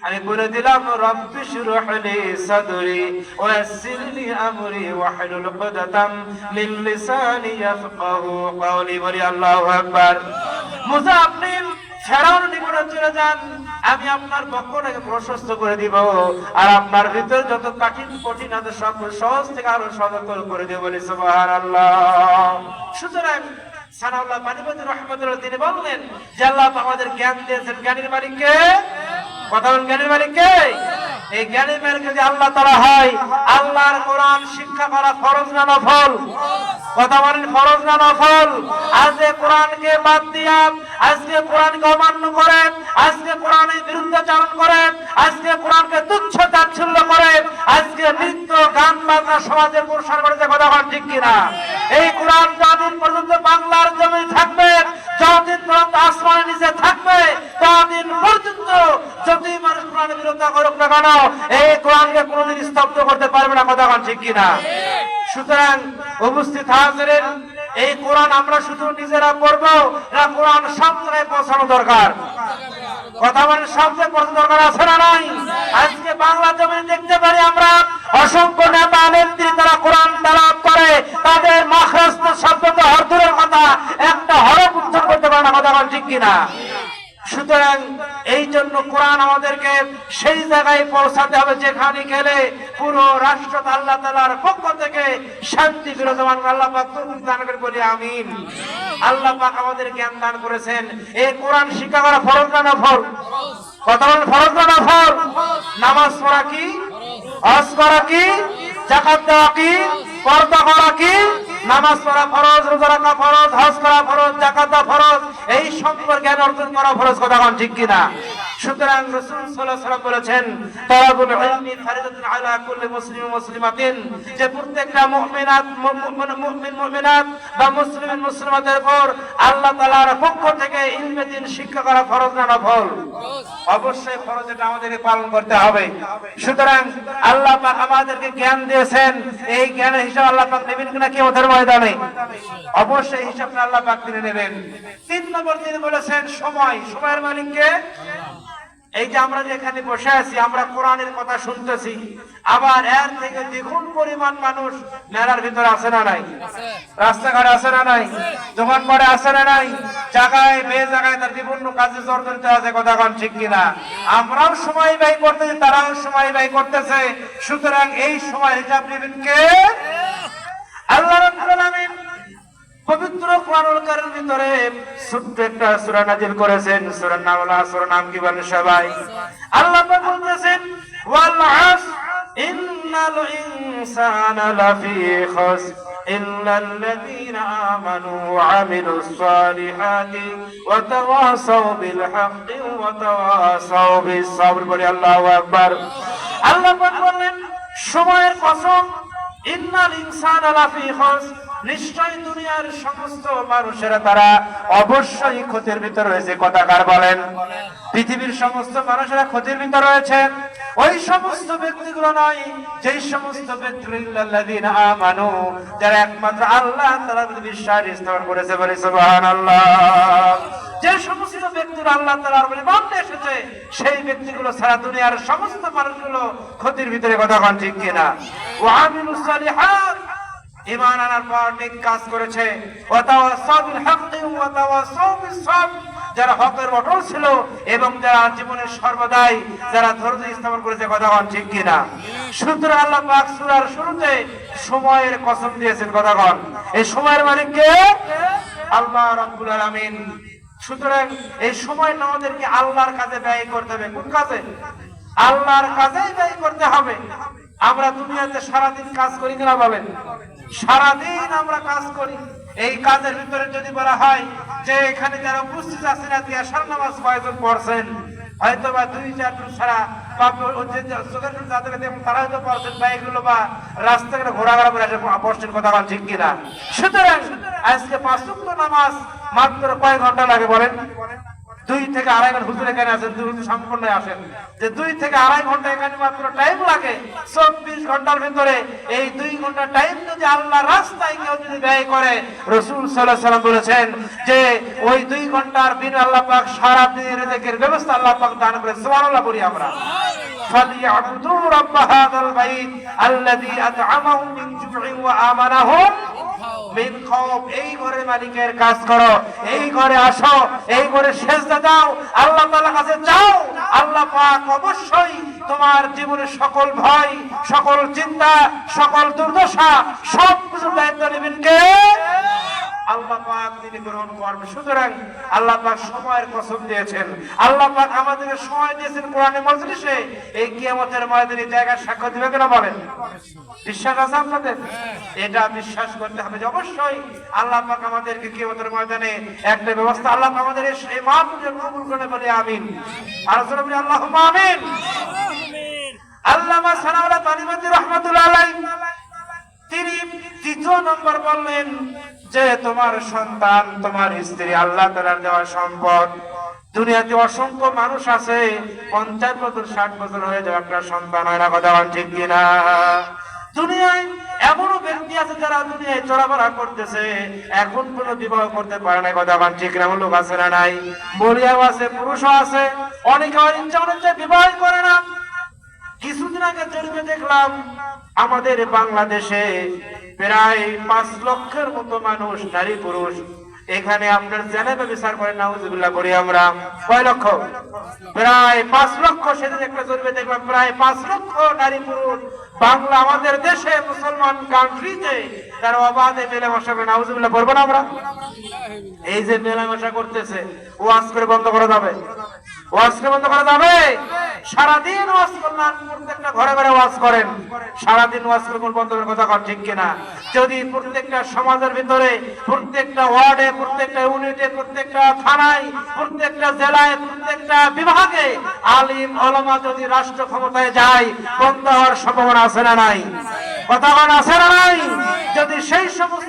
আমি বলে দিলাম রব্বি শরহ লি সাদরি ওয়া ইয়াসসির লি আমরি ওয়াহলুল উকদাতাম মিন লিসানি ইয়াফকাহু কওলি। বলি আল্লাহু আকবার। মুসা আপনি ফেরাউনের নিকটে চলে যান, আমি আপনার বক্ষটাকে প্রশস্ত করে দিব, আর আপনার ভিতরে যত কঠিন আছে সব সহজ থেকে আরো সহজ করে দেব। বলি সুবহানাল্লাহ। সুতরাং সানাউল্লাহ পানিপতি রহমাতুল্লাহ তিনি বললেন যে আল্লাহ আমাদের জ্ঞান দিয়েছেন, জ্ঞানীর মালিক কে? কথা বলেন, জ্ঞানীর মালিক কে? এই জ্ঞানীর মালিক যদি আল্লাহ তাআলা হয়, আল্লাহর কোরআন শিক্ষা করা ফরজ না নফল? কথা বলেন, ফরজ না নফল? আজকে কোরআনকে বাদ দিয়া আজকে কোরআনকে অমান্য করে, আজকে কোরআনের বিরুদ্ধাচরণ করে, আজকে কোরআনকে তুচ্ছ তাচ্ছিল্য করে, আজকে নৃত্য গান বাজনা সমাজের প্রসার করেছে। কথা বলেন ঠিক কিনা? এই কোরআন যতদিন পর্যন্ত বাংলার জমি থাকবে, যতদিন পর্যন্ত আসমানের নিচে থাকবে, ততদিন পর্যন্ত যতই মানুষ কোরআনের বিরোধিতা করুক না কেন, এই কোরআনকে কোনোদিন স্তব্ধ করতে পারবে না। কথা বলেন ঠিক কিনা? সুতরাং উপস্থিত হাজিরিন, এই কোরআন আমরা শুধু নিজেরা পড়বো না, কোরআন সব জায়গায় পৌঁছানো দরকার। কথা বলেন, সব জায়গায় পৌঁছানো দরকার আছে না নাই? আজকে বাংলা জমিনে দেখতে পারি আমরা অসংখ্য নেতা নেত্রী তারা কোরআন তেলাওয়াত করে, তাদের মাখরাজ শব্দ তো হরদুরের কথা, একটা হরফ উচ্চারণ করতে পারে না। কথা বলেন ঠিক কিনা? সুতরাং এই জন্য কোরআন আমাদেরকে সেই জায়গায় পৌঁছাতে হবে যেখানে গেলে পুরো রাষ্ট্র আল্লাহ তাআলার পক্ষ থেকে শান্তি বিরাজমান। আল্লাহ পাক তৌফিক দান করে বলি আমিন। আল্লাহ পাক আমাদের জ্ঞান দান করেছেন। এই কোরআন শিক্ষা করা ফরজ না নফল? কথা বলেন, ফরজ না নফল? নামাজ পড়া কি? হজ করা কি? যাকাত দেওয়া কি? পর্দা করা কি? নামাজ পড়া ফরজ, রোজা রাখা ফরজ, হজ করা ফরজ, যাকাত দেওয়া ফরজ, এই সম্পর্কে জ্ঞান অর্জন করা ফরজ। কথা বলেন ঠিক কিনা? সুতরাং রাসূল সাল্লাল্লাহু আলাইহি ওয়াসাল্লাম বলেছেন তালাবুল ইলমি ফারিদাতুন আলা কুল্লি মুসলিম ওয়া মুসলিমাতিন, যে প্রত্যেকটা মুমিনাত বা মুসলিম মুসলিমাতের উপর আল্লাহ তাআলার পক্ষ থেকে ইলমে দ্বীন শিক্ষা করা ফরজ না নফল? অবশ্যই ফরজ, এটা আমাদেরকে পালন করতে হবে। সুতরাং আল্লাহ পাক আমাদেরকে জ্ঞান দিয়েছেন, এই জ্ঞানের হিসাব আল্লাহ পাক নেবেন কিনা কিয়ামতের ময়দানে? অবশ্যই হিসাবটা আল্লাহ পাক তিনি নেবেন। 3 নম্বর তিনি বলেছেন সময়। সময়ের মালিক কে? এই যে আমরা যেখানে বসে আছি, আমরা কোরআনের কথা শুনতেছি, আবার এর থেকে দ্বিগুণ পরিমাণ মানুষ মেলার ভিতরে আছে না নাই? রাস্তাঘাটে আছে না নাই? দোকানপাটে আছে না নাই? জায়গায় বে জায়গায় তার বিভিন্ন কাজে জর্জরিত আছে। কথা কোন ঠিক কিনা? আমরাও সময় ব্যয় করতেছি, তারাও সময় ব্যয় করতেছে। সুতরাং এই সময় হিসাব নেবেন কে? আল্লাহ রাব্বুল আলামিন পবিত্র কোরআনুল কারীমের ভিতরে ছোট্ট একটা সূরা নাযিল করেছেন। সূরার নাম হলো, সূরার নাম কি বলেন সবাই? আল্লাহ পাক বলতেছেন ওয়াল আসর ইন্নাল ইনসানা লাফি খুসর ইল্লাল্লাযীনা আমানু ওয়া আমিলুস সালিহাতি ওয়া তাওয়াসাউ বিল হাক্কি ওয়া তাওয়াসাউ বিস সাবর। বলি আল্লাহু আকবার। আল্লাহ পাক বললেন সময়ের কসম, ইন্নাল ইনসানা লাফি খুসর, নিশ্চয় দুনিয়ার সমস্ত মানুষেরা তারা অবশ্যই ক্ষতির ভিতর রয়েছে। কথা কার বলেন? পৃথিবীর সমস্ত মানুষেরা ক্ষতির ভিতর রয়েছে। ওই সমস্ত ব্যক্তিগুলো নয়, যেই সমস্ত ব্যক্তিগুলো আমানু, যারা একমাত্র আল্লাহ তাআলার প্রতি বিশ্বাস স্থাপন করেছে। বলে সুবহানাল্লাহ। যে সমস্ত ব্যক্তিরা আল্লাহ তাআলার প্রতি মানতে এসেছে, সেই ব্যক্তিগুলো সারা দুনিয়ার সমস্ত মানুষগুলো ক্ষতির ভিতরে। কথা কোন ঠিক কিনা? ওয়া আমিলুস সালিহাত, ঈমান আনার পর নেক কাজ করেছে। ওয়া তাওয়াসাউ বিল হাক্কি ওয়া তাওয়াসাউ বিস সাবর, যারা হকের অটল ছিল এবং যারা জীবনের সর্বদাই যারা ধৈর্য স্থাপন করেছে। কথা কোন ঠিক কিনা? সুতরাং আল্লাহ পাক সূরার শুরুতে সময়ের কসম দিয়েছেন। কথা কোন? এই সময়ের মালিক কে? আল্লাহ রাব্বুল আলামিন। সুতরাং এই সময় আমাদেরকে আল্লাহর কাজে ব্যয় করতে হবে। কোন কাজে? আল্লাহর কাজেই ব্যয় করতে হবে। আমরা দুনিয়াতে সারাদিন কাজ করি কিনা বলেন? সারাদিন আমরা কাজ করি। এই কাজের ভিতরে যদি বলা হয় যে এখানে যারা উপস্থিত আছেন আজকে আশার নামাজ কয়জন পড়ছেন, হয়তো বা 2-4 জন ছাড়া তারা হয়তো পড়ছেন, বা এগুলো বা রাস্তাঘাটে ঘোরাঘোরা করে পড়ছেন। কথা বল ঠিক কিনা? সুতরাং আজকে 5 ওয়াক্ত নামাজ মাত্র কয় ঘন্টা লাগে বলেন? 2 থেকে 2.5 ঘন্টা হুজুর এখানে আছেন, হুজুর সম্পূর্ণ আসেন যে 2 থেকে 2.5 ঘন্টা এখানে মাত্র টাইম লাগে। 24 ঘন্টার ভিতরে এই 2 ঘন্টা টাইম যদি আল্লাহ রাস্তায় কেউ যদি ব্যয় করে, রাসূল সাল্লাল্লাহু আলাইহি সাল্লাম বলেছেন যে ওই 2 ঘন্টার বিনিময়ে আল্লাহ পাক সারা দিনের রিজিকের ব্যবস্থা আল্লাহ পাক দান করে। সুবহানাল্লাহ বলি আমরা। ফালিয়াবুদু রাব্ব হাযাল বাইত আল্লাযী আত'আমাহুম মিন জু'ইন ওয়া আমানাহুম মিন খাউফ। এই ঘরের মালিকের কাজ করো, এই ঘরে আসো, এই ঘরে সেজদা দাও, আল্লাহ তাআলার কাছে যাও। আল্লাহ পাক অবশ্যই তোমার জীবনের সকল ভয়, সকল চিন্তা, সকল দুর্দশা সব কিছু দায়িত্ব নেবেন কে? আল্লাহ পাক তিনি গ্রহণ করবেন। সুতরাং আল্লাহ পাক সময়ের কসম দিয়েছেন, আল্লাহ পাক আমাদেরকে সময় দিয়েছেন কোরআনের মজলিসে। এই কিয়ামতের ময়দানে জায়গার সাক্ষ্য দিবে কিনা বলেন? বিশ্বাস আছে আপনাদের? এটা বিশ্বাস করতে হবে যে অবশ্যই আল্লাহ পাক আমাদেরকে কিয়ামতের ময়দানে একটা ব্যবস্থা আল্লাহ পাক আমাদের এই মাহফিল কবুল করে বলে আমিন। আর জোরে বলি আল্লাহুম্মা আমিন। আল্লামা সানাউল্লাহ তালিবাতী রাহমাতুল্লাহ আলাইহি তিনি 3 নম্বর বললেন যে তোমার সন্তান, তোমার স্ত্রী আল্লাহ তাআলার দেওয়া সম্পদ। দুনিয়াতে অসংখ্য মানুষ আছে 50 বছর 60 বছর হয়ে যাওয়া একটা সন্তান হয় না, কথা বলেন ঠিক কিনা? দুনিয়ায় এমনও ব্যক্তি আছে যারা দুনিয়ায় চলাফেরা করতেছে এখন কোনো বিবাহ করতে পারে না, কথা বলেন ঠিক না? লোক আছে না নাই? মহিলাও আছে, পুরুষও আছে, অনেকে ইচ্ছা অনুযায়ী বিবাহ করে না। কিছুদিন আগে জরিপে দেখলাম আমাদের বাংলাদেশে প্রায় 5 লক্ষের মতো মানুষ, নারী পুরুষ এখানে আপনার জেনেভা বিচার করে, নাউজুবিল্লাহ করি আমরা। কয় লক্ষ? প্রায় 5 লক্ষ। সেদিন একটা জরিপে দেখলাম প্রায় 5 লক্ষ নারী পুরুষ বাংলা আমাদের দেশে মুসলমান কান্ট্রিতে তারা অবাধে মেলামেশা করে, নাউজুবিল্লাহ করবো না আমরা? এই যে মেলামেশা করতেছে, ওয়াজ করে বন্ধ করা যাবে? ওয়াজ করে বন্ধ করা যাবে? সারাদিন ওয়াজ করলেন, প্রত্যেকটা ঘরে ঘরে ওয়াজ করেন, সারাদিন ওয়াজ করে বন্ধ করার কথা কর, ঠিক কিনা? যদি প্রত্যেকটা সমাজের ভিতরে, প্রত্যেকটা ওয়ার্ডে, প্রত্যেকটা ইউনিটে, প্রত্যেকটা থানায়, প্রত্যেকটা জেলায়, প্রত্যেকটা বিভাগে আলিম ওলামা যদি রাষ্ট্র ক্ষমতায় যায়, বন্ধ হওয়ার সম্ভাবনা আছে না নাই? কথা বলা আছে না নাই? যদি সেই সমস্ত